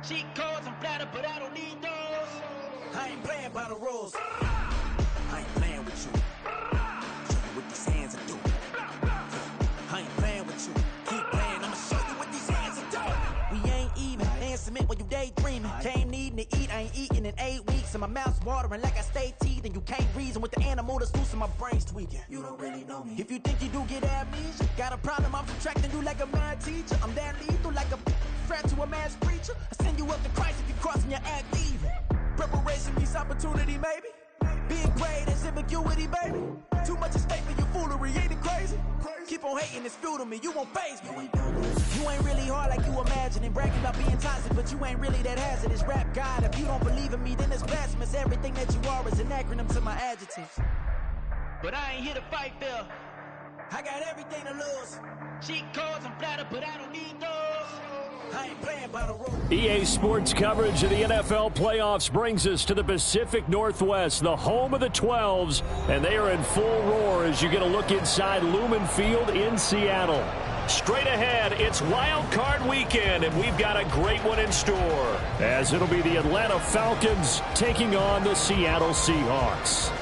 Cheat codes, I'm flattered, but I don't need those. I ain't playing by the rules. I ain't playing with you. Show you what these hands are doing. I ain't playing with you. Keep playing, I'ma show you what these hands are doing. We ain't even. Answer me when you daydreaming. Came needing to eat, I ain't eating in 8 weeks. And my mouth's watering like I stay teething. You can't reason with the animal that's loose and my brain's tweaking. You don't really know me. If you think you do get amnesia, got a problem, I'm subtracting you like a mad teacher. I'm that lethal like a threat to a mass preacher. I send you up to Christ if you crossing your act evil. Preparation means opportunity, maybe. Being great is ambiguity, baby. Too much at stake for your foolery, ain't it crazy? Keep on hating, it's fuel to me, you won't faze me. You ain't really hard like you imagining. Bragging about being toxic, but you ain't really that hazardous. Rap God, if you don't believe in me, then it's blasphemous. Everything that you are is an acronym to my adjectives. But I ain't here to fight fair. I got everything to lose. Cheat codes, I'm flattered, but I don't need those. I ain't playing by the rules. EA Sports coverage of the NFL playoffs brings us to the Pacific Northwest, the home of the 12s, and they are in full roar as you get a look inside Lumen Field in Seattle. Straight ahead, it's Wild Card weekend, and we've got a great one in store, as it'll be the Atlanta Falcons taking on the Seattle Seahawks.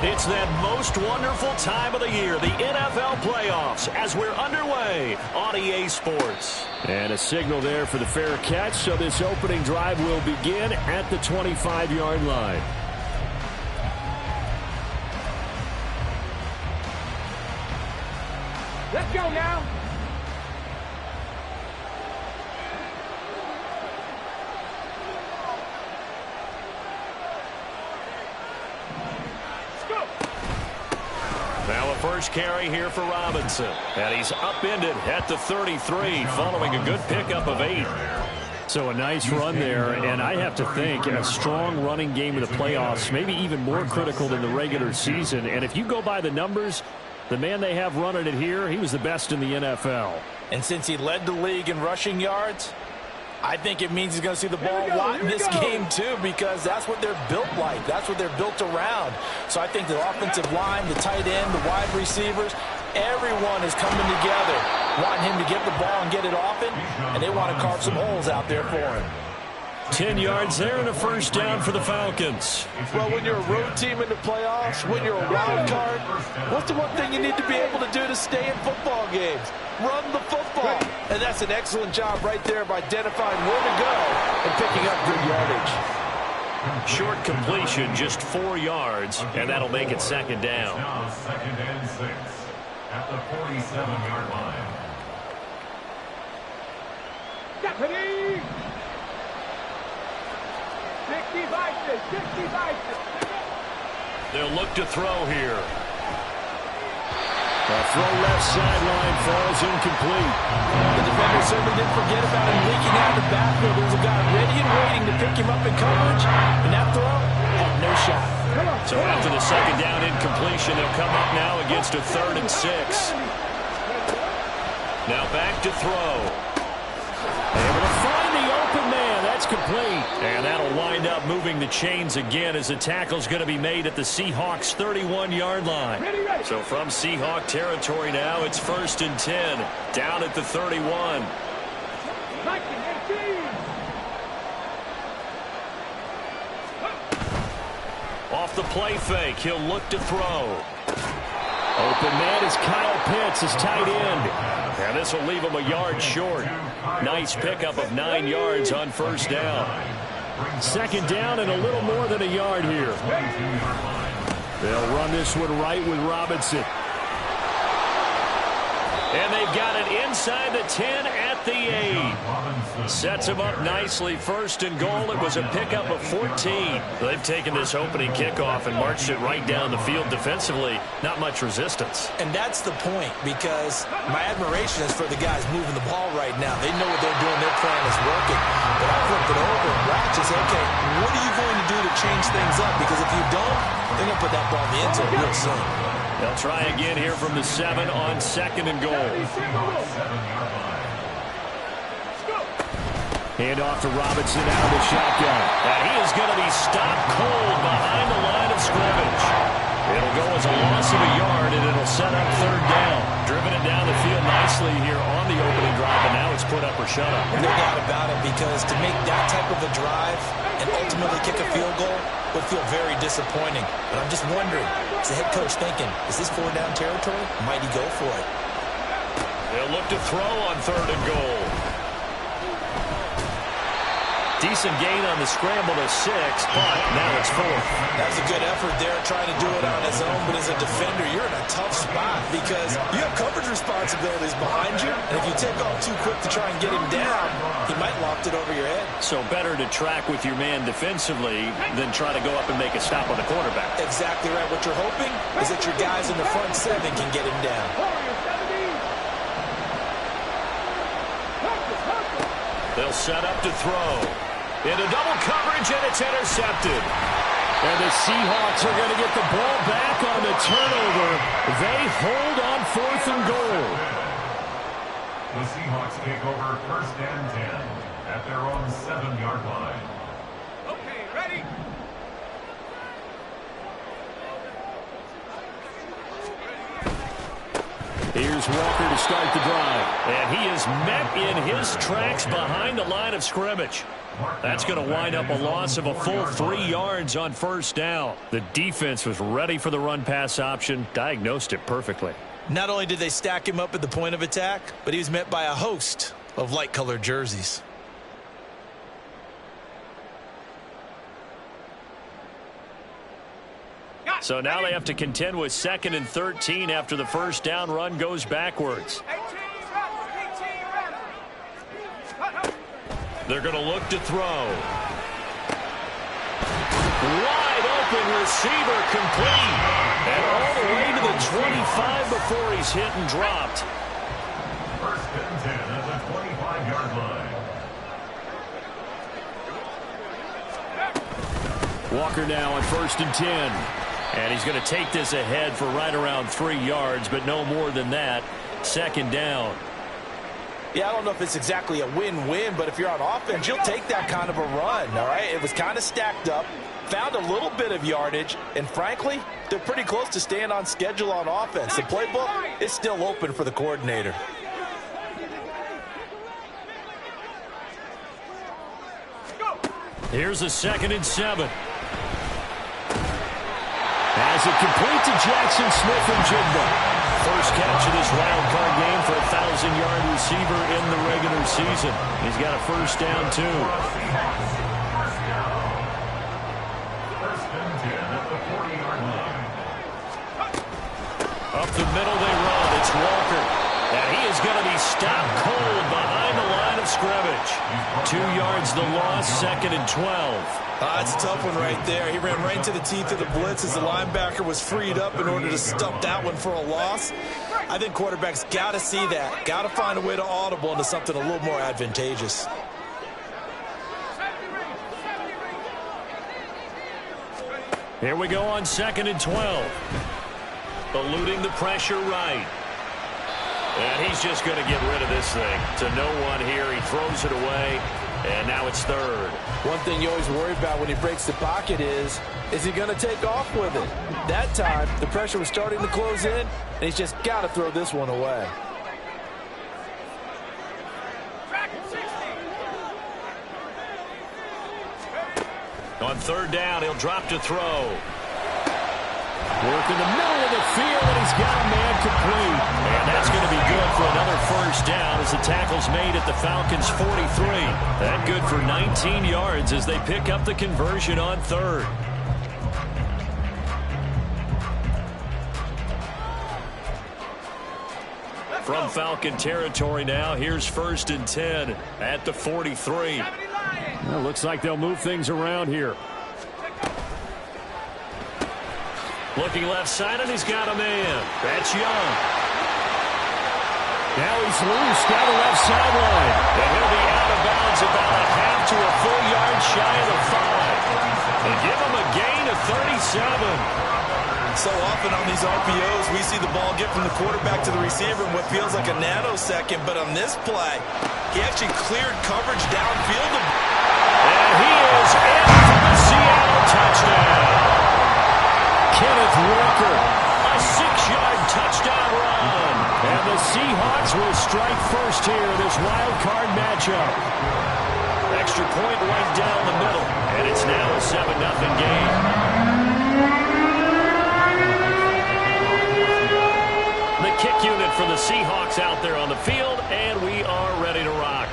It's that most wonderful time of the year, the NFL playoffs, as we're underway on EA Sports. And a signal there for the fair catch, so this opening drive will begin at the 25-yard line. Let's go now. Now a first carry here for Robinson. And he's upended at the 33 following a good pickup of 8. So a nice run there, and I have to think a strong running game in the playoffs, maybe even more critical than the regular season. And if you go by the numbers, the man they have running it here, he was the best in the NFL. And since he led the league in rushing yards, I think it means he's going to see the ball a lot in this game, too, because that's what they're built like. That's what they're built around. So I think the offensive line, the tight end, the wide receivers, everyone is coming together, wanting him to get the ball and get it often, and they want to carve some holes out there for him. 10 yards there and a first down for the Falcons. Well, when you're a road team in the playoffs, when you're a wild card, what's the one thing you need to be able to do to stay in football games? Run the football. And that's an excellent job right there of identifying where to go and picking up good yardage. Short completion, just 4 yards, and that'll make it second down. Now 2nd and 6 at the 47-yard line. Deputy! 60 Vices, 60 Vices. They'll look to throw here. The throw left sideline falls incomplete. The defender certainly didn't forget about him leaking out the backfield. There was a guy ready and waiting to pick him up in coverage, and that throw had no shot. So after the second down incompletion, they'll come up now against a 3rd and 6. Now back to throw. Able to find the open man. That's complete. And that'll wind up moving the chains again as the tackle's going to be made at the Seahawks' 31-yard line. So from Seahawk territory now, it's 1st and 10. Down at the 31. Off the play fake, he'll look to throw. Open man is Kyle Pitts, his tight end. And this will leave him a yard short. Nice pickup of 9 yards on first down. 2nd down and a little more than a yard here. They'll run this one right with Robinson. And they've got it inside the 10 at the 8. Sets him up nicely. 1st and goal. It was a pickup of 14. They've taken this opening kickoff and marched it right down the field defensively. Not much resistance. And that's the point, because my admiration is for the guys moving the ball right now. They know what they're doing. Their plan is working. But I flip it over and Ratch is, okay, what are you going to do to change things up? Because if you don't, they're going to put that ball in the end zone real soon. They'll try again here from the 7 on 2nd and goal. Hand off to Robinson out of the shotgun. And he is going to be stopped cold behind the line of scrimmage. It'll go as a loss of a yard, and it'll set up nicely here on the opening drive, and now it's put up or shut up. No doubt about it, because to make that type of a drive and ultimately kick a field goal would feel very disappointing. But I'm just wondering, is the head coach thinking, is this 4-down territory? Might he go for it? They'll look to throw on 3rd and goal. Decent gain on the scramble to 6, but now it's 4th. That's a good effort there, trying to do it on his own, but as a defender, you're in a tough spot because you have coverage responsibilities behind you, and if you take off too quick to try and get him down, he might loft it over your head. So better to track with your man defensively than try to go up and make a stop on the quarterback. Exactly right. What you're hoping is that your guys in the front 7 can get him down. They'll set up to throw. Into double coverage, and it's intercepted. And the Seahawks are going to get the ball back on the turnover. They hold on 4th and goal. The Seahawks take over 1st and 10 at their own 7-yard line. Okay, ready? Here's Walker to start the drive. And he is met in his tracks behind the line of scrimmage. That's going to wind up a loss of a full 3 yards on 1st down. The defense was ready for the run-pass option, diagnosed it perfectly. Not only did they stack him up at the point of attack, but he was met by a host of light-colored jerseys. So now they have to contend with 2nd and 13 after the 1st down run goes backwards. They're going to look to throw. Wide open receiver complete. And all the way to the 25 before he's hit and dropped. 1st and 10 at the 25-yard line. Walker now on 1st and 10. And he's going to take this ahead for right around 3 yards, but no more than that. 2nd down. Yeah, I don't know if it's exactly a win-win, but if you're on offense, you'll take that kind of a run, all right? It was kind of stacked up, found a little bit of yardage, and frankly, they're pretty close to staying on schedule on offense. The playbook is still open for the coordinator. Here's a 2nd and 7. As it complete to Jackson Smith-Njigba. First catch of this wild card game for a 1,000-yard receiver in the regular season. He's got a 1st down, too. 1st and 10 at the 40-yard line. Up the middle they run. It's Walker. And he is going to be stopped cold behind the line of scrimmage. 2 yards the loss, 2nd and 12. That's a tough one right there. He ran right into the teeth of the blitz as the linebacker was freed up in order to stop that one for a loss. I think quarterbacks got to see that. Got to find a way to audible into something a little more advantageous. Here we go on 2nd and 12. Eluding the pressure right. And he's just going to get rid of this thing. To no one here. He throws it away. And now it's 3rd. One thing you always worry about when he breaks the pocket is he going to take off with it? That time, the pressure was starting to close in, and he's just got to throw this one away. On 3rd down, he'll drop to throw. Work in the middle of the field, and he's got a man complete. And that's going to be good for another 1st down as the tackle's made at the Falcons' 43. That good for 19 yards as they pick up the conversion on 3rd. From Falcon territory now, here's 1st and 10 at the 43. Well, looks like they'll move things around here. Looking left side, and he's got a man. That's Young. Now he's loose down the left sideline. And he'll be out of bounds about a half to a full yard shy of the 5. And give him a gain of 37. So often on these RPOs, we see the ball get from the quarterback to the receiver in what feels like a nanosecond. But on this play, he actually cleared coverage downfield. And he is in for the Seattle touchdown. Kenneth Walker, a 6-yard touchdown run. And the Seahawks Vikings will strike first here in this wild card matchup. Extra point right down the middle, and it's now a 7-0 game. The kick unit for the Seahawks out there on the field, and we are ready to rock.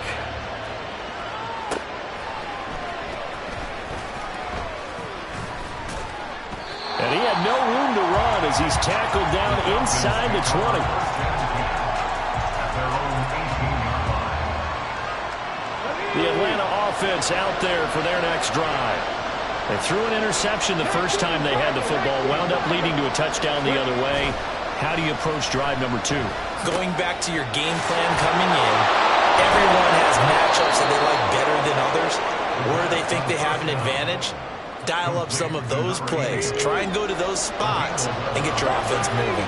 And he had no room to run as he's tackled down inside the 20. The Atlanta offense out there for their next drive. They threw an interception the first time they had the football, wound up leading to a touchdown the other way. How do you approach drive number 2? Going back to your game plan coming in, everyone has matchups that they like better than others, where they think they have an advantage. Dial up some of those plays. Try and go to those spots and get your offense moving.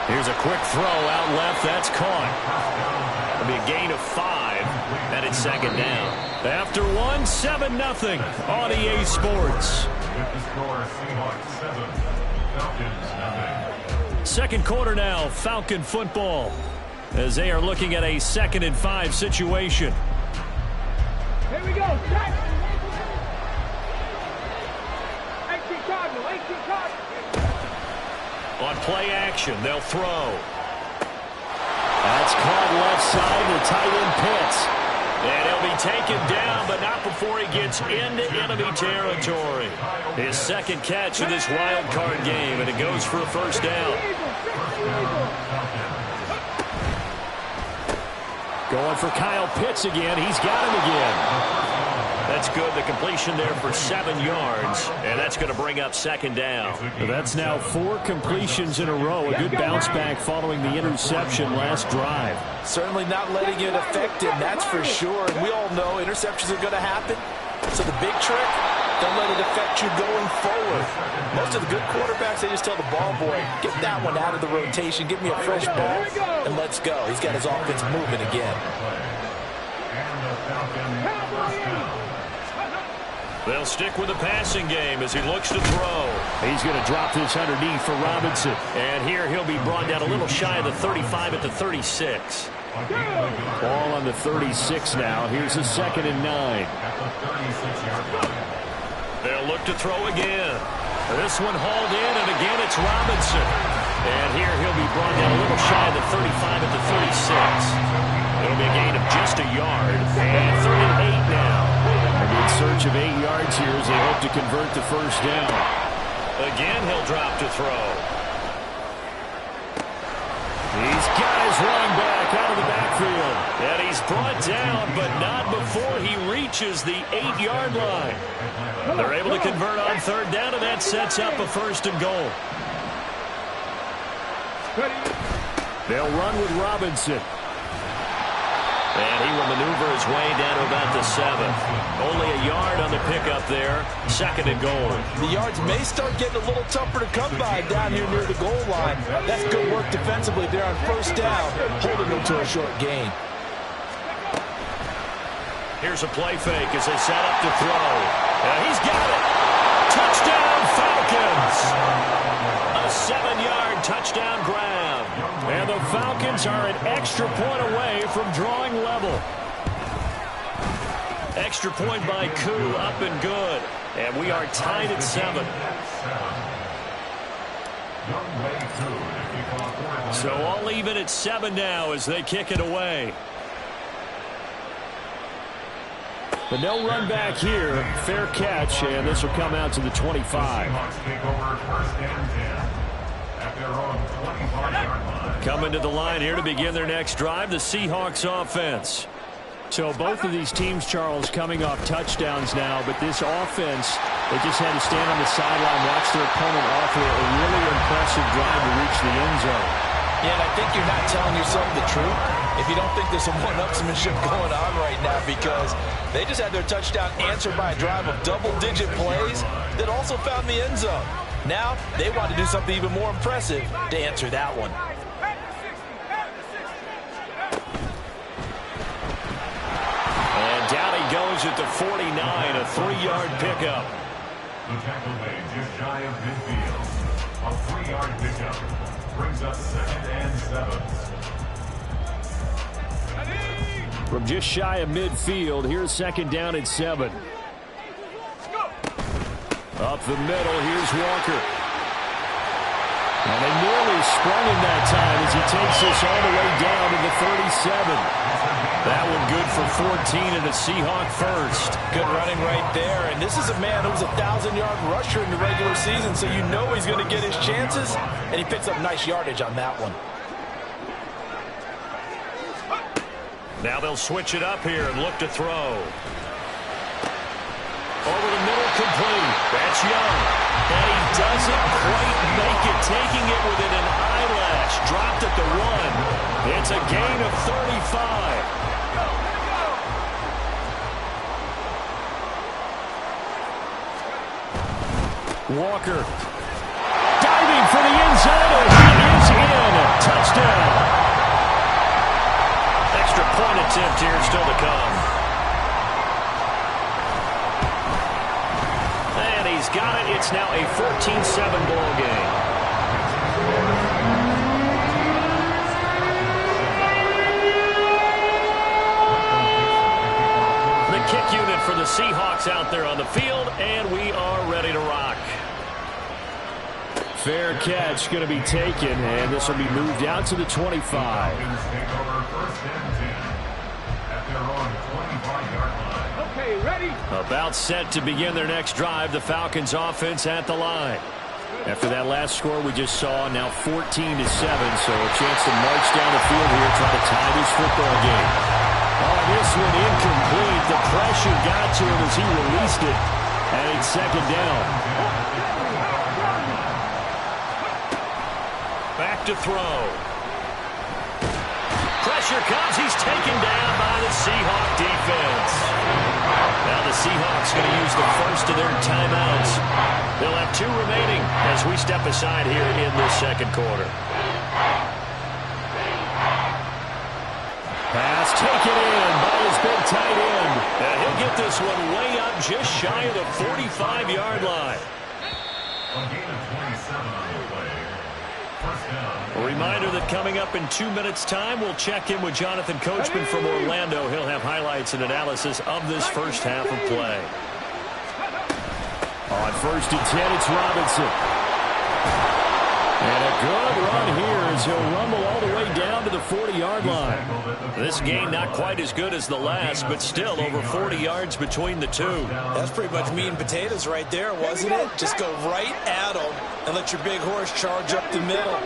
Here's a quick throw out left. That's caught. It'll be a gain of 5, and it's second down. After 1, 7-0 on EA Sports. Second quarter now, Falcon football, as they are looking at a 2nd and 5 situation. Here we go. 18 Cardinal, 18 Cardinal. On play action, they'll throw. That's caught left side, the tight end Pitts. And he'll be taken down, but not before he gets into enemy territory. His second catch of this wild card game, and it goes for a first down. Going for Kyle Pitts again. He's got him again. That's good. The completion there for 7 yards, and that's going to bring up second down. That's now 4 completions in a row. A good bounce back following the interception last drive. Certainly not letting it affect him, that's for sure. And we all know interceptions are going to happen. So the big trick, don't let it affect you going forward. Most of the good quarterbacks, they just tell the ball boy, get that one out of the rotation, give me a fresh ball, and let's go. He's got his offense moving again. They'll stick with the passing game as he looks to throw. He's going to drop this underneath for Robinson. And here he'll be brought down a little shy of the 35 at the 36. Ball on the 36 now. Here's a 2nd and 9. They'll look to throw again. This one hauled in, and again it's Robinson. And here he'll be brought down a little shy of the 35 at the 36. It'll be a gain of just a yard. And 3rd and 8 now. In search of 8 yards here as they hope to convert the first down. Again, he'll drop to throw. He's got his running back out of the backfield. And he's brought down, but not before he reaches the 8-yard line. They're able to convert on 3rd down, and that sets up a 1st and goal. They'll run with Robinson. And he will maneuver his way down to about the 7. Only a yard on the pickup there. 2nd and goal. The yards may start getting a little tougher to come by down here near the goal line. That's good work defensively there on 1st down, holding them to a short gain. Here's a play fake as they set up to throw. And he's got it. Touchdown, Falcons. A 7-yard touchdown grab. And the Falcons are an extra point away from drawing level. Extra point by Koo, up and good. And we are tied at 7. So all even at 7 now as they kick it away. But no run back here. Fair catch, and this will come out to the 25. Coming to the line here to begin their next drive, the Seahawks offense. So both of these teams, Charles, coming off touchdowns now, but this offense, they just had to stand on the sideline, watch their opponent offer a really impressive drive to reach the end zone. Yeah, and I think you're not telling yourself the truth if you don't think there's some one-upsmanship going on right now, because they just had their touchdown answered by a drive of double-digit plays that also found the end zone. Now, they want to do something even more impressive to answer that one. And down he goes at the 49, a 3-yard pickup. The tackle made just shy of midfield. A 3-yard pickup brings up 2nd and 7. From just shy of midfield, here's 2nd down and 7. Up the middle, here's Walker. And they nearly sprung him that time as he takes this all the way down to the 37. That one good for 14 and a Seahawk first. Good running right there. And this is a man who was a 1,000-yard rusher in the regular season, so you know he's going to get his chances. And he picks up nice yardage on that one. Now they'll switch it up here and look to throw. Over the middle, complete. That's Young. And he doesn't quite make it, taking it within an eyelash. Dropped at the 1. It's a gain of 35. Walker diving for the end zone. He is in. Touchdown. Extra point attempt here still to come. And he's got it. It's now a 14-7 ball game. The kick unit for the Seahawks out there on the field, and we are ready to rock. Fair catch going to be taken, and this will be moved out to the 25. Falcons take over 1st and 10 at their own 25-yard line. Okay, ready? About set to begin their next drive, the Falcons offense at the line. After that last score we just saw, now 14-7, so a chance to march down the field here, try to tie this football game. Oh, this one incomplete. The pressure got to him as he released it, and it's 2nd down. Back to throw. Pressure comes. He's taken down by the Seahawk defense. Now the Seahawks going to use the first of their timeouts. They'll have 2 remaining as we step aside here in this 2nd quarter. Pass taken in by his big tight end. And he'll get this one way up just shy of the 45-yard line. A gain of 27 on the play. A reminder that coming up in 2 minutes' time, we'll check in with Jonathan Coachman from Orlando. He'll have highlights and analysis of this first half of play. On 1st and 10, it's Robinson. And a good run here as he'll rumble all the way down to the 40-yard line. This game not quite as good as the last, but still over 40 yards between the two. That's pretty much meat and potatoes right there, wasn't it? Just go right at them and let your big horse charge up the middle.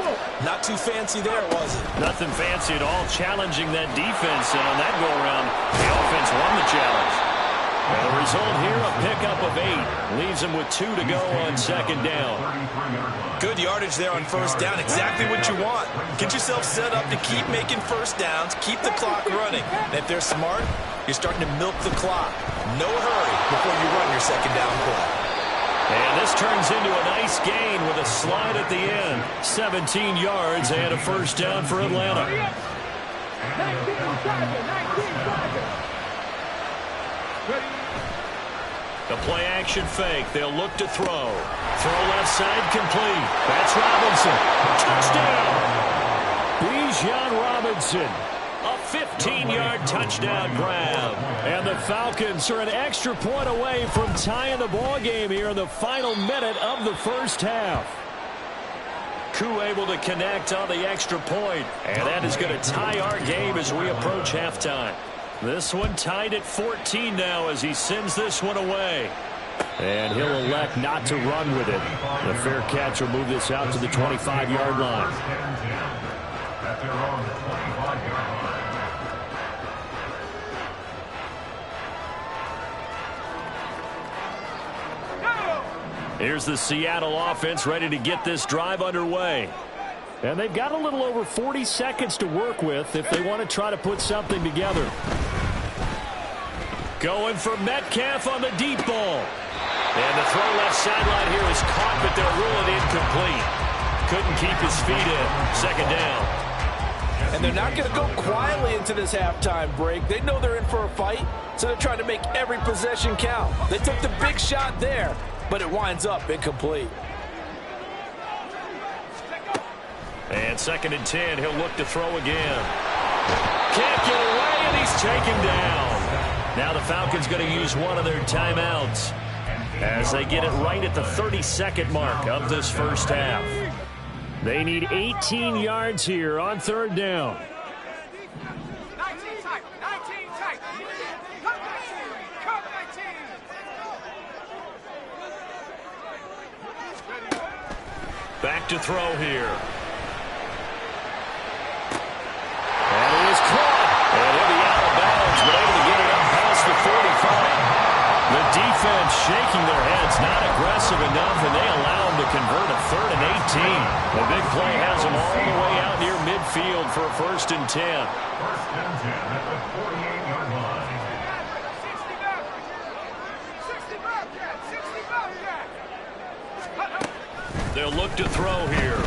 Not too fancy there, was it? Nothing fancy at all, challenging that defense, and on that go-around, the offense won the challenge. And the result here, a pickup of 8. Leaves them with 2 to go on 2nd down. Good yardage there on 1st down. Exactly what you want. Get yourself set up to keep making 1st downs, keep the clock running. And if they're smart, you're starting to milk the clock. No hurry before you run your 2nd down play. And this turns into a nice gain with a slide at the end. 17 yards and a 1st down for Atlanta. 19 The play-action fake. They'll look to throw. Throw left side complete. That's Robinson. Touchdown. Bijan Robinson. A 15-yard touchdown grab. And the Falcons are an extra point away from tying the ball game here in the final minute of the first half. Koo able to connect on the extra point. And that is going to tie our game as we approach halftime. This one tied at 14 now as he sends this one away. And he'll elect not to run with it. The fair catch will move this out to the 25-yard line. At their own 25-yard line. Here's the Seattle offense ready to get this drive underway. And they've got a little over 40 seconds to work with if they want to try to put something together. Going for Metcalf on the deep ball. And the throw left sideline here is caught, but they'll rule it incomplete. Couldn't keep his feet in. 2nd down. And they're not going to go quietly into this halftime break. They know they're in for a fight, so they're trying to make every possession count. They took the big shot there. but it winds up incomplete. And 2nd and 10, he'll look to throw again. Can't get away, and he's taken down. Now the Falcons going to use one of their timeouts as they get it right at the 32nd mark of this first half. They need 18 yards here on 3rd down. 19 tight. 19 tight. Come 19. Come 19. Back to throw here. And it is caught. And he'll be out of bounds, but able to get it up past the 45. The defense shaking their heads, not aggressive enough, and they allow him to convert a 3rd and 18. The big play has them all the way out near midfield for a 1st and 10. 1st and 10 at the 48-yard line. 60 Bobcat. 60 Bobcat. They'll look to throw here.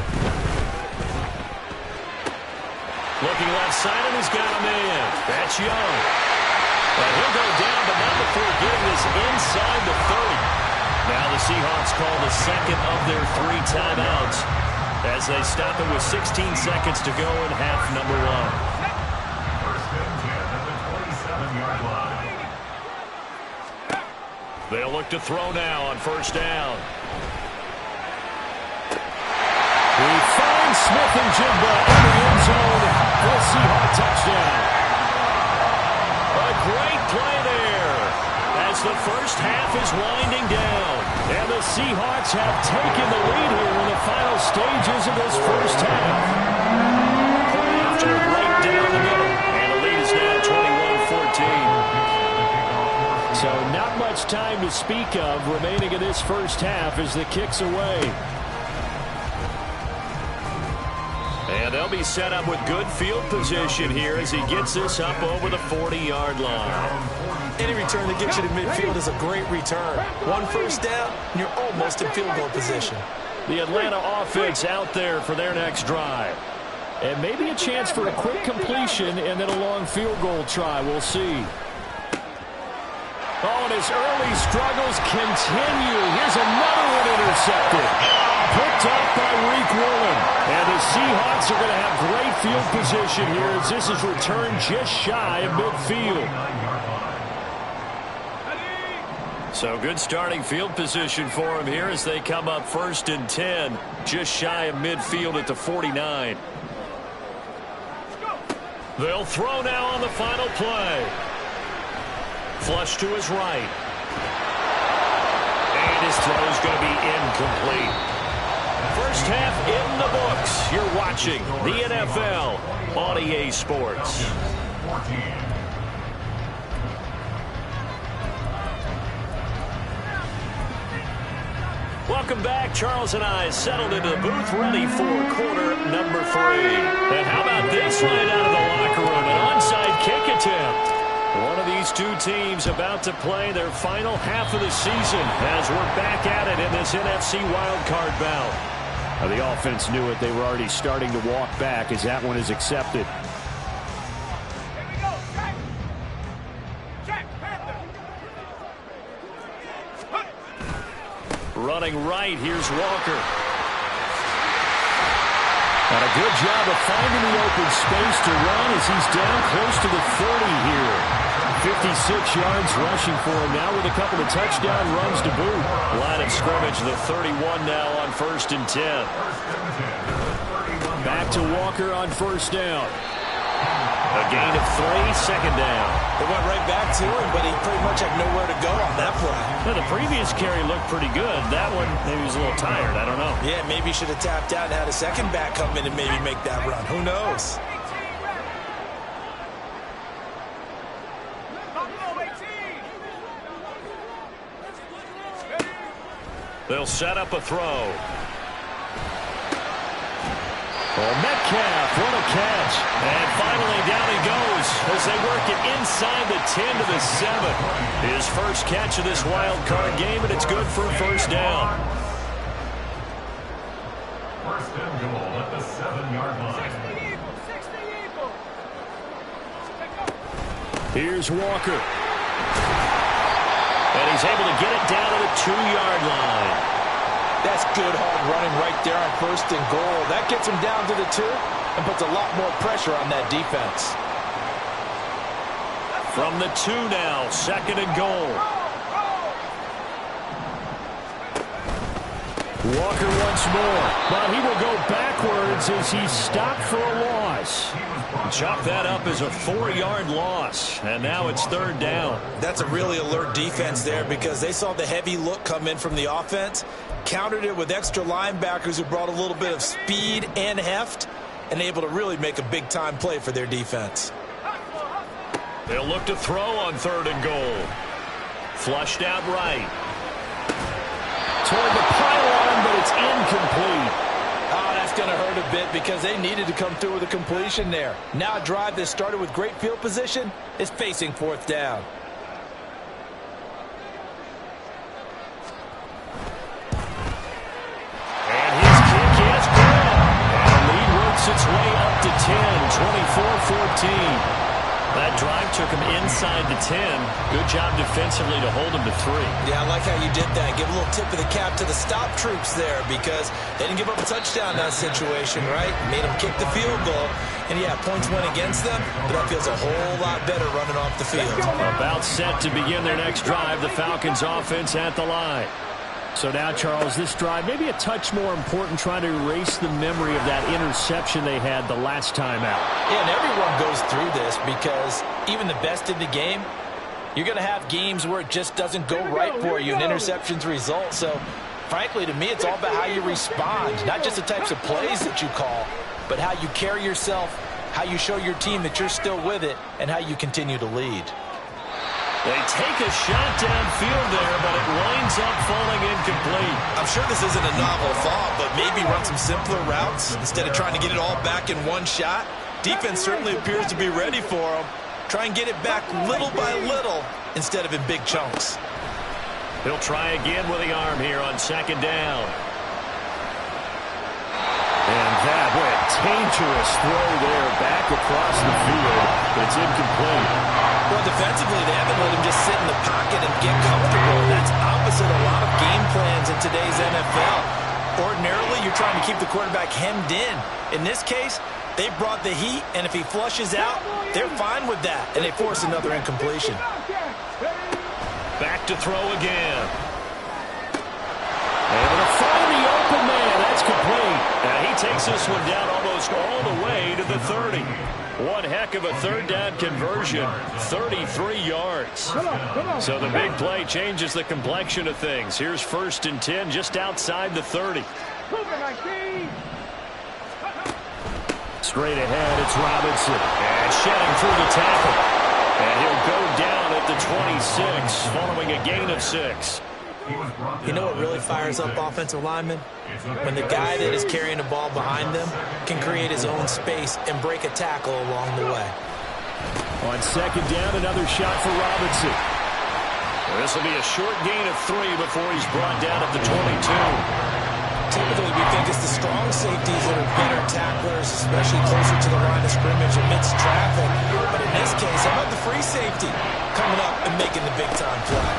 Looking left side, and he's got him in. That's Young. And he'll go down, but not before getting this inside the 30. Now the Seahawks call the 2nd of their 3 timeouts as they stop it with 16 seconds to go in half number 1. 1st and 10 at the 27-yard line. They'll look to throw now on 1st down. He finds Smith and Jigba in the end zone for a Seahawk touchdown. A great play there as the first half is winding down. And the Seahawks have taken the lead here in the final stages of this first half. After right down the middle. And the lead is now 21-14. So not much time to speak of remaining in this first half as the kick's away. And they'll be set up with good field position here as he gets this up over the 40-yard line. Any return that gets you to midfield is a great return. 1 first down, and you're almost in field goal position. The Atlanta offense out there for their next drive. And maybe a chance for a quick completion and then a long field goal try. We'll see. Oh, and his early struggles continue. Here's another one intercepted. Picked up by Reek Woolen. And the Seahawks are going to have great field position here as this is returned just shy of midfield. So good starting field position for him here as they come up 1st and 10, just shy of midfield at the 49. They'll throw now on the final play. Flush to his right. And his throw is going to be incomplete. First half in the books. You're watching the NFL on EA Sports. 14. Welcome back. Charles and I settled into the booth ready for quarter number 3. And how about this right out of the locker room? An onside kick attempt. One of these two teams about to play their final half of the season as we're back at it in this NFC Wildcard bout. Now, the offense knew it. They were already starting to walk back as that one is accepted. Here we go. Check. Panther. Running right, here's Walker. And a good job of finding the open space to run as he's down close to the 30 here. 56 yards rushing for him now with a couple of touchdown runs to boot. Line of scrimmage, the 31 now on 1st and 10. Back to Walker on 1st down. A gain of 3, 2nd down. They went right back to him, but he pretty much had nowhere to go on that play. Now, the previous carry looked pretty good. That one, maybe he was a little tired. I don't know. Yeah, maybe he should have tapped out and had a second back come in and maybe make that run. Who knows? They'll set up a throw. Oh, Metcalf, what a catch. And finally down he goes as they work it inside the 10 to the 7. His first catch of this wild card game, and it's good for a 1st down. 1st and goal at the 7-yard line. Here's Walker. And he's able to get it down to the 2-yard line. That's good hard running right there on 1st and goal. That gets them down to the 2 and puts a lot more pressure on that defense. From the 2 now, 2nd and goal. Walker once more, but he will go backwards as he's stopped for a loss. Chalk that up as a 4-yard loss, and now it's 3rd down. That's a really alert defense there because they saw the heavy look come in from the offense, countered it with extra linebackers who brought a little bit of speed and heft, and able to really make a big-time play for their defense. They'll look to throw on 3rd and goal. Flushed out right. Toward the pylon, but it's incomplete. Oh, that's going to hurt a bit because they needed to come through with a completion there. Now a drive that started with great field position is facing 4th down. And his kick is good. And the lead works its way up to 10, 24-14. That drive took him inside the 10. Good job defensively to hold him to 3. Yeah, I like how you did that. Give a little tip of the cap to the stop troops there because they didn't give up a touchdown in that situation, right? Made them kick the field goal. And, yeah, points went against them, but that feels a whole lot better running off the field. About set to begin their next drive, the Falcons offense at the line. So now, Charles, this drive maybe a touch more important, trying to erase the memory of that interception they had the last time out. Yeah, and everyone goes through this because even the best in the game, you're going to have games where it just doesn't go right for you and interceptions result. So, frankly, to me, it's all about how you respond, not just the types of plays that you call, but how you carry yourself, how you show your team that you're still with it, and how you continue to lead. They take a shot downfield there, but it winds up falling incomplete. I'm sure this isn't a novel thought, but maybe run some simpler routes instead of trying to get it all back in one shot. Defense certainly appears to be ready for them. Try and get it back little by little instead of in big chunks. He'll try again with the arm here on 2nd down. And that went dangerous throw there back across the field, but it's incomplete. Well, defensively, they haven't let him just sit in the pocket and get comfortable. That's opposite a lot of game plans in today's NFL. Ordinarily, you're trying to keep the quarterback hemmed in. In this case, they brought the heat, and if he flushes out, they're fine with that, and they force another incompletion. Back to throw again. Able to find the open man. That's complete. And he takes this one down almost all the way to the 30. One heck of a 3rd down conversion, 33 yards. So the big play changes the complexion of things. Here's 1st and 10 just outside the 30. Straight ahead, it's Robinson. And shedding through the tackle. And he'll go down at the 26 following a gain of 6. You know what really fires up offensive linemen? When the guy that is carrying the ball behind them can create his own space and break a tackle along the way. On 2nd down, another shot for Robinson. This will be a short gain of 3 before he's brought down at the 22. Typically, we think it's the strong safeties that are better tacklers, especially closer to the line of scrimmage amidst traffic. But in this case, how about the free safety coming up and making the big-time play?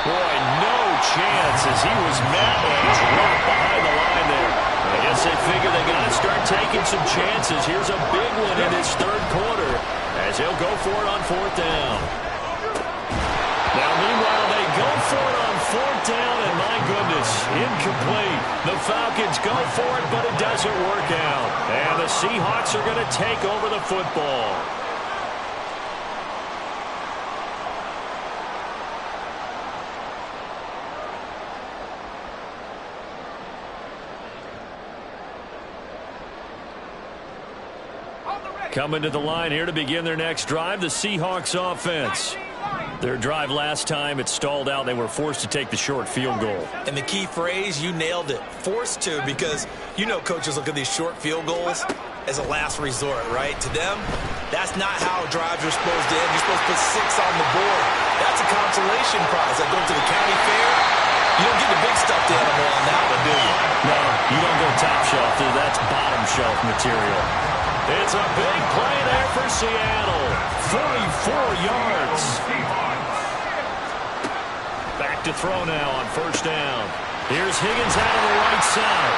Boy, no chance as he was met and dropped behind the line there. I guess they figure they got to start taking some chances. Here's a big one in his 3rd quarter as he'll go for it on 4th down. Now, meanwhile, they go for it on 4th down, and my goodness, incomplete. The Falcons go for it, but it doesn't work out. And the Seahawks are going to take over the football. Coming to the line here to begin their next drive, the Seahawks offense. Their drive last time, it stalled out. They were forced to take the short field goal. And the key phrase, you nailed it, forced to, because you know coaches look at these short field goals as a last resort, right? To them, that's not how drives are supposed to end. You're supposed to put 6 on the board. That's a consolation prize. Like going to the county fair, you don't get the big stuffed animal on that one, do you? No, you don't go top shelf. That's bottom shelf material. It's a big play there for Seattle. 44 yards. Back to throw now on 1st down. Here's Higgins out on the right side.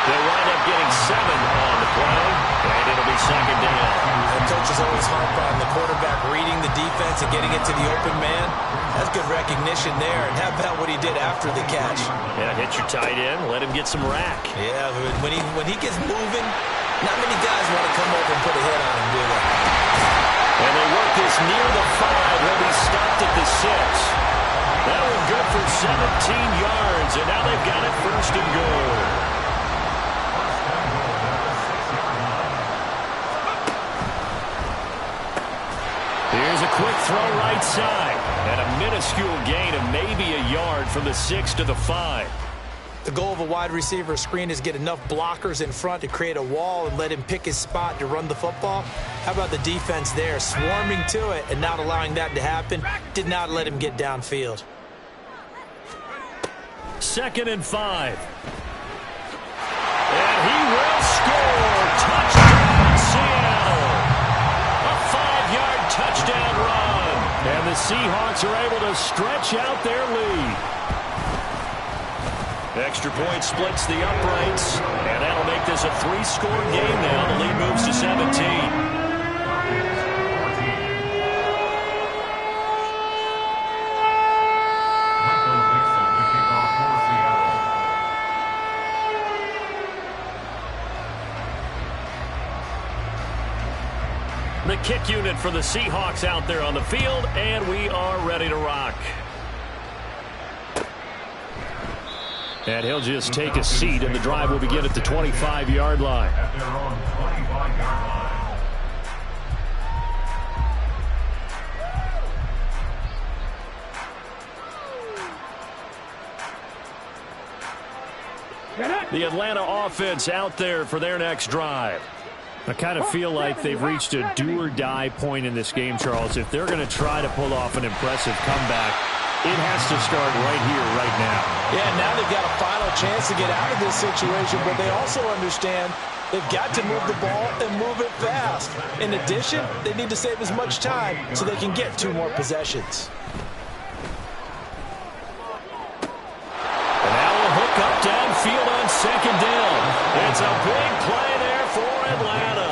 They wind up getting 7 on the play, and it'll be second down. The coach is always harp on the quarterback reading the defense and getting it to the open man. That's good recognition there. And how about what he did after the catch? Yeah, hit your tight end, let him get some rack. Yeah, when he gets moving, not many guys want to come over and put a hit on him, do they? And they work this near the 5. He'll be stopped at the 6. That was good for 17 yards, and now they've got it first and goal. Here's a quick throw right side. And a minuscule gain of maybe a yard from the 6 to the 5. The goal of a wide receiver screen is get enough blockers in front to create a wall and let him pick his spot to run the football. How about the defense there, swarming to it and not allowing that to happen? Did not let him get downfield. 2nd and 5. And he will score. Touchdown, Seattle. A 5-yard touchdown run. And the Seahawks are able to stretch out their lead. Extra point splits the uprights, and that'll make this a 3-score game now. The lead moves to 17. The kick unit for the Seahawks out there on the field, and we are ready to rock. And he'll just take a seat, and the drive will begin at the 25-yard line. At their own 25-yard line. The Atlanta offense out there for their next drive. I kind of feel like they've reached a do-or-die point in this game, Charles. If they're going to try to pull off an impressive comeback, it has to start right here, right now. Yeah, now they've got a final chance to get out of this situation, but they also understand they've got to move the ball and move it fast. In addition, they need to save as much time so they can get 2 more possessions. And now we'll hook up downfield on 2nd down. It's a big play there for Atlanta.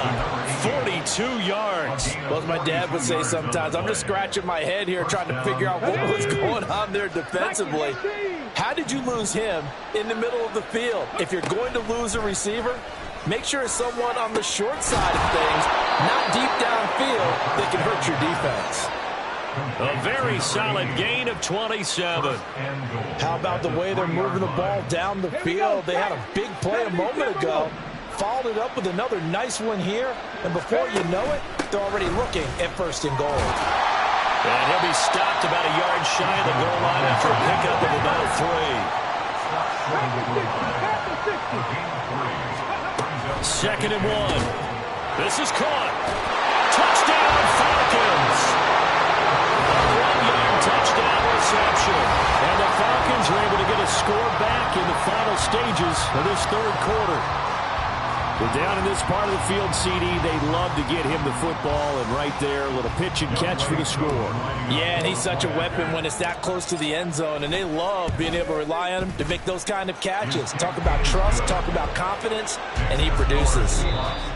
42 yards. Well, as my dad would say sometimes, I'm just scratching my head here trying to figure out what was going on there defensively. How did you lose him in the middle of the field? If you're going to lose a receiver, make sure it's someone on the short side of things, not deep downfield, that can hurt your defense. A very solid gain of 27. How about the way they're moving the ball down the field? They had a big play a moment ago. Followed it up with another nice one here. And before you know it, they're already looking at 1st and goal. And he'll be stopped about a yard shy of the goal line after a pickup of about a 3. 2nd and 1. This is caught. Touchdown, Falcons. A 1-yard touchdown reception. And the Falcons are able to get a score back in the final stages of this 3rd quarter. Well, down in this part of the field, CD, they love to get him the football, and right there, a little pitch and catch for the score. Yeah, and he's such a weapon when it's that close to the end zone, and they love being able to rely on him to make those kind of catches. Talk about trust, talk about confidence, and he produces.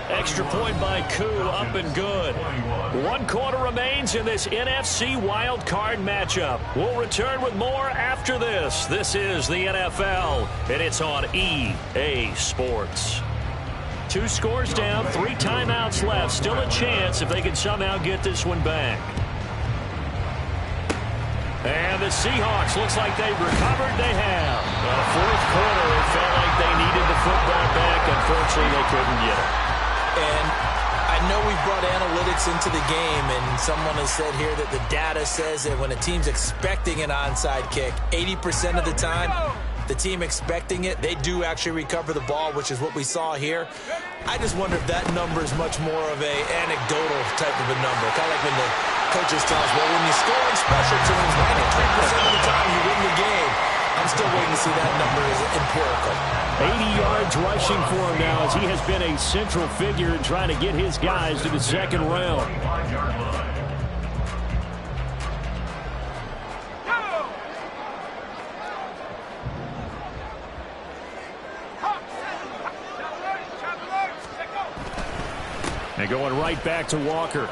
Extra point by Koo, up and good. 1 quarter remains in this NFC Wildcard matchup. We'll return with more after this. This is the NFL, and it's on EA Sports. 2 scores down, 3 timeouts left. Still a chance if they can somehow get this one back. And the Seahawks, looks like they've recovered. They have. In the 4th quarter, it felt like they needed the football back. Unfortunately, they couldn't get it. And I know we've brought analytics into the game, and someone has said here that the data says that when a team's expecting an onside kick, 80% of the time, the team expecting it, they do actually recover the ball, which is what we saw here. I just wonder if that number is much more of a anecdotal type of a number. Kind of like when the coaches tell us, well, when you score on special teams, 93% of the time you win the game. I'm still waiting to see that number as empirical. 80 yards rushing for him now as he has been a central figure in trying to get his guys to the 2nd round. And going right back to Walker. And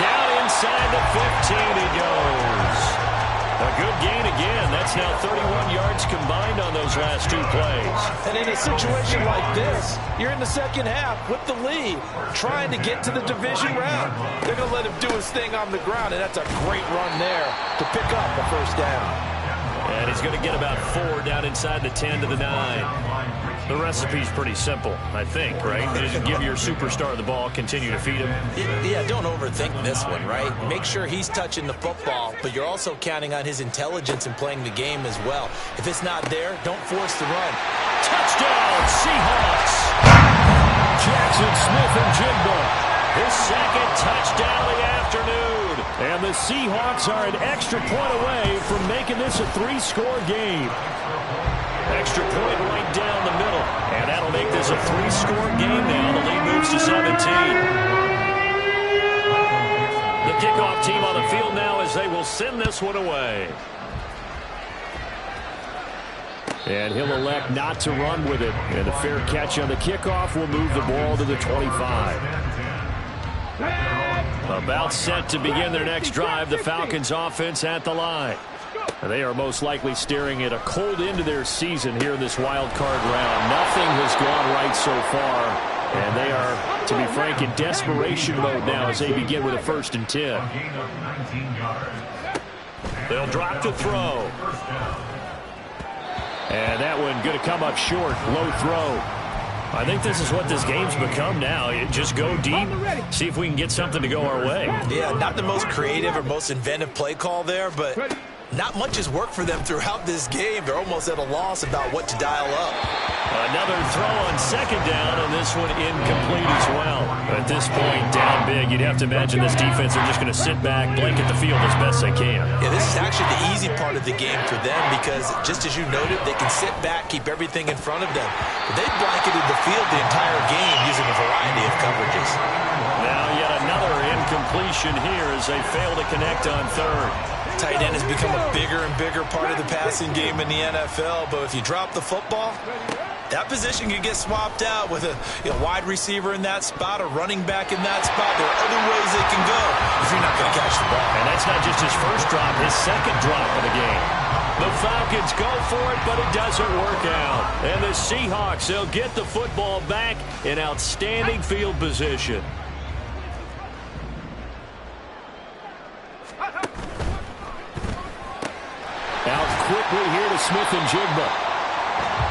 down inside the 15 he goes. A good gain again. That's now 31 yards combined on those last 2 plays. And in a situation like this, you're in the second half with the lead, trying to get to the division round. They're going to let him do his thing on the ground, and that's a great run there to pick up the first down. And he's going to get about 4 down inside the 10 to the 9. The recipe's pretty simple, I think, right? Just give your superstar the ball, continue to feed him. Yeah, don't overthink this one, right? Make sure he's touching the football, but you're also counting on his intelligence in playing the game as well. If it's not there, don't force the run. Touchdown, Seahawks! Jackson Smith-Njigba, his second touchdown of the afternoon. And the Seahawks are an extra point away from making this a 3-score game. Extra point right down the middle. And that'll make this a 3-score game now. The lead moves to 17. The kickoff team on the field now as they will send this one away. And he'll elect not to run with it. And a fair catch on the kickoff will move the ball to the 25. About set to begin their next drive. The Falcons offense at the line. They are most likely staring at a cold end to their season here in this wild card round. Nothing has gone right so far. And they are, to be frank, in desperation mode now as they begin with a 1st and 10. They'll drop to throw. And that one going to come up short. Low throw. I think this is what this game's become now. Just go deep, see if we can get something to go our way. Yeah, not the most creative or most inventive play call there, but not much has worked for them throughout this game. They're almost at a loss about what to dial up. Another throw on 2nd down, and this one incomplete as well. At this point, down big, you'd have to imagine this defense are just going to sit back, blanket the field as best they can. Yeah, this is actually the easy part of the game for them because, just as you noted, they can sit back, keep everything in front of them. But they've blanketed the field the entire game using a variety of coverages. Now yet another incompletion here as they fail to connect on 3rd. Tight end has become a bigger and bigger part of the passing game in the NFL, but if you drop the football, that position can get swapped out with a wide receiver in that spot, a running back in that spot. There are other ways they can go if you're not going to catch the ball. And that's not just his first drop, his second drop of the game. The Falcons go for it, but it doesn't work out. And the Seahawks, they'll get the football back in outstanding field position. Out quickly here to Smith-Njigba.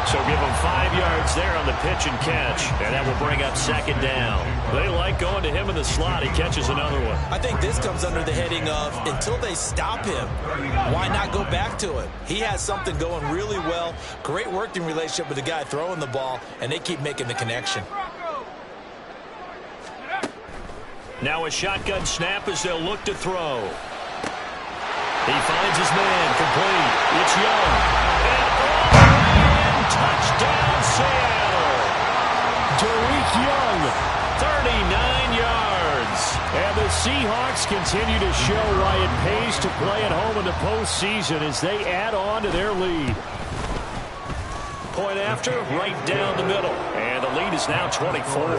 So give him 5 yards there on the pitch and catch, and that will bring up 2nd down. They like going to him in the slot. He catches another one. I think this comes under the heading of until they stop him, why not go back to it? He has something going really well, great working relationship with the guy throwing the ball, and they keep making the connection. Now a shotgun snap as they'll look to throw. He finds his man, complete. It's Young. And touchdown, Seattle. Derek Young, 39 yards. And the Seahawks continue to show why it pays to play at home in the postseason as they add on to their lead. Point after, right down the middle. And the lead is now 24.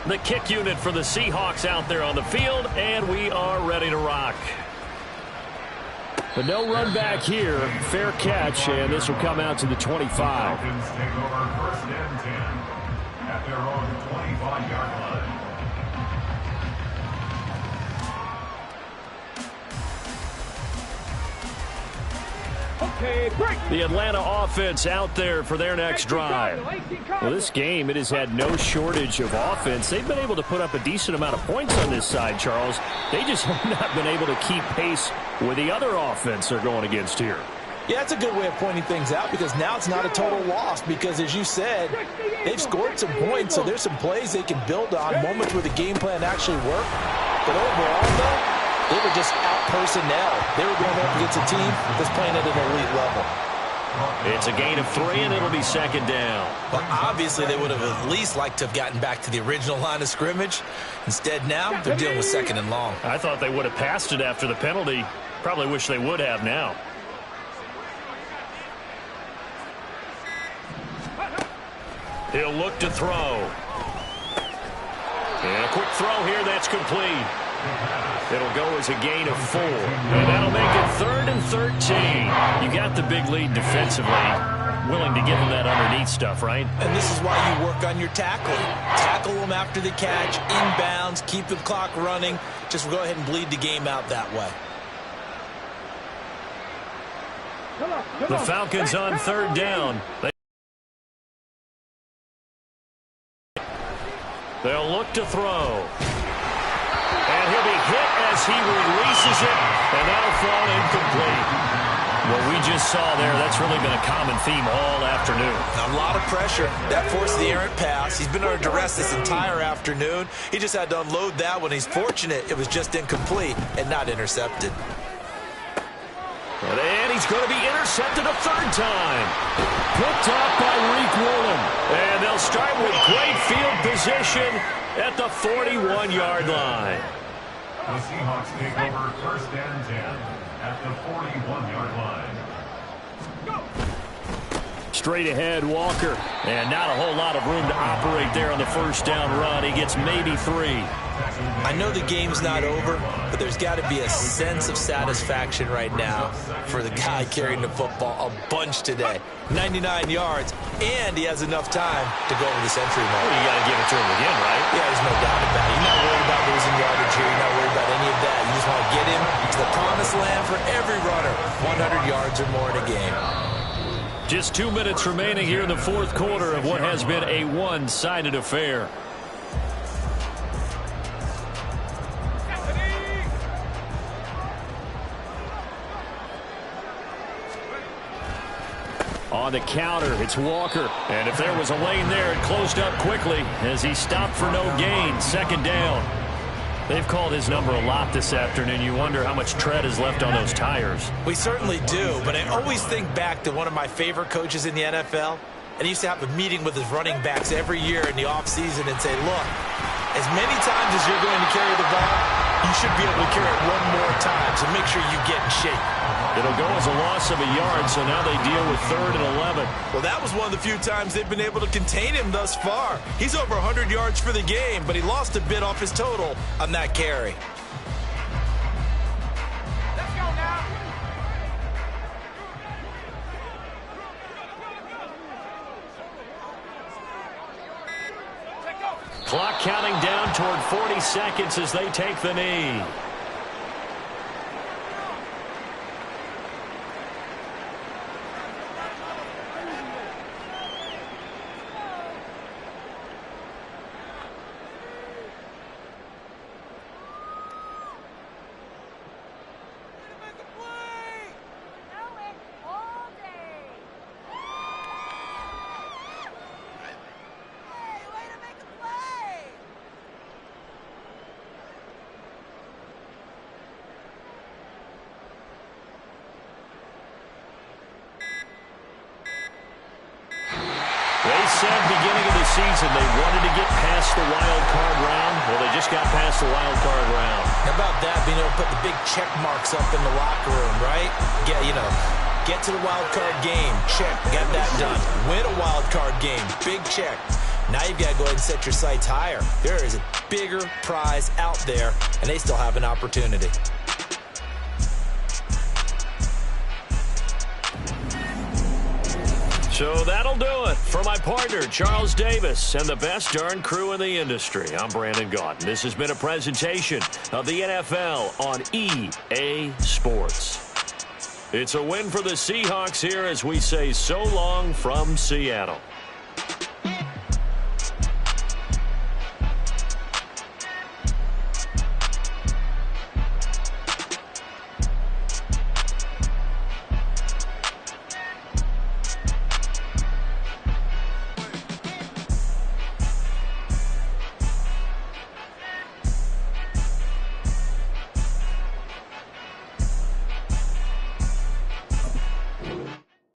The kick unit for the Seahawks out there on the field, and we are ready to rock. But no run back here. Fair catch, and this will come out to the 25. Falcons take over 1st and 10 at their own 25-yard line. The Atlanta offense out there for their next drive. Well, this game, it has had no shortage of offense. They've been able to put up a decent amount of points on this side, Charles. They just have not been able to keep pace with the other offense they're going against here. Yeah, that's a good way of pointing things out because now it's not a total loss because, as you said, they've scored some points, so there's some plays they can build on, moments where the game plan actually worked. But overall, though, they were just out-personnel. They were going up against a team that's playing at an elite level. It's a gain of 3, and it'll be second down. Well, obviously, they would have at least liked to have gotten back to the original line of scrimmage. Instead, now, they're dealing with second and long. I thought they would have passed it after the penalty. Probably wish they would have now. He'll look to throw. And a quick throw here, that's complete. It'll go as a gain of 4. And that'll make it 3rd and 13. You got the big lead defensively. Willing to give them that underneath stuff, right? And this is why you work on your tackling. Tackle them after the catch, inbounds, keep the clock running. Just go ahead and bleed the game out that way. The Falcons on 3rd down. They'll look to throw. And he'll be hit as he releases it, and that'll fall incomplete. What we just saw there, that's really been a common theme all afternoon. A lot of pressure. That forced the errant pass. He's been under duress this entire afternoon. He just had to unload that one. He's fortunate it was just incomplete and not intercepted. And he's going to be intercepted a 3rd time. Picked off by Reek Woolen. And they'll start with great field position at the 41-yard line. The Seahawks take over 1st and 10 at the 41-yard line. Straight ahead, Walker. And not a whole lot of room to operate there on the 1st down run. He gets maybe 3. I know the game's not over, but there's got to be a sense of satisfaction right now for the guy carrying the football a bunch today. 99 yards, and he has enough time to go over the century mark. Well, you got to give it to him again, right? Yeah, there's no doubt about it. You're not worried about losing yardage here. You're not worried about any of that. You just want to get him to the promised land for every runner. 100 yards or more in a game. Just 2 minutes remaining here in the 4th quarter of what has been a one-sided affair. On the counter, it's Walker. And if there was a lane there, it closed up quickly as he stopped for no gain. 2nd down. They've called his number a lot this afternoon. You wonder how much tread is left on those tires. We certainly do, but I always think back to one of my favorite coaches in the NFL. And he used to have a meeting with his running backs every year in the offseason and say, look, as many times as you're going to carry the ball, you should be able to carry it one more time, so make sure you get in shape. It'll go as a loss of a yard, so now they deal with 3rd and 11. Well, that was one of the few times they've been able to contain him thus far. He's over 100 yards for the game, but he lost a bit off his total on that carry. Let's go now. Clock counting down toward 40 seconds as they take the knee. They said beginning of the season they wanted to get past the wild card round. Well, they just got past the wild card round. How about that, being able to put the big check marks up in the locker room, right? Get to the wild card game. Check. Got that done. Win a wild card game. Big check. Now you've got to go ahead and set your sights higher. There is a bigger prize out there, and they still have an opportunity. So that'll do it. For my partner, Charles Davis, and the best darn crew in the industry, I'm Brandon Gaudin. This has been a presentation of the NFL on EA Sports. It's a win for the Seahawks here as we say so long from Seattle.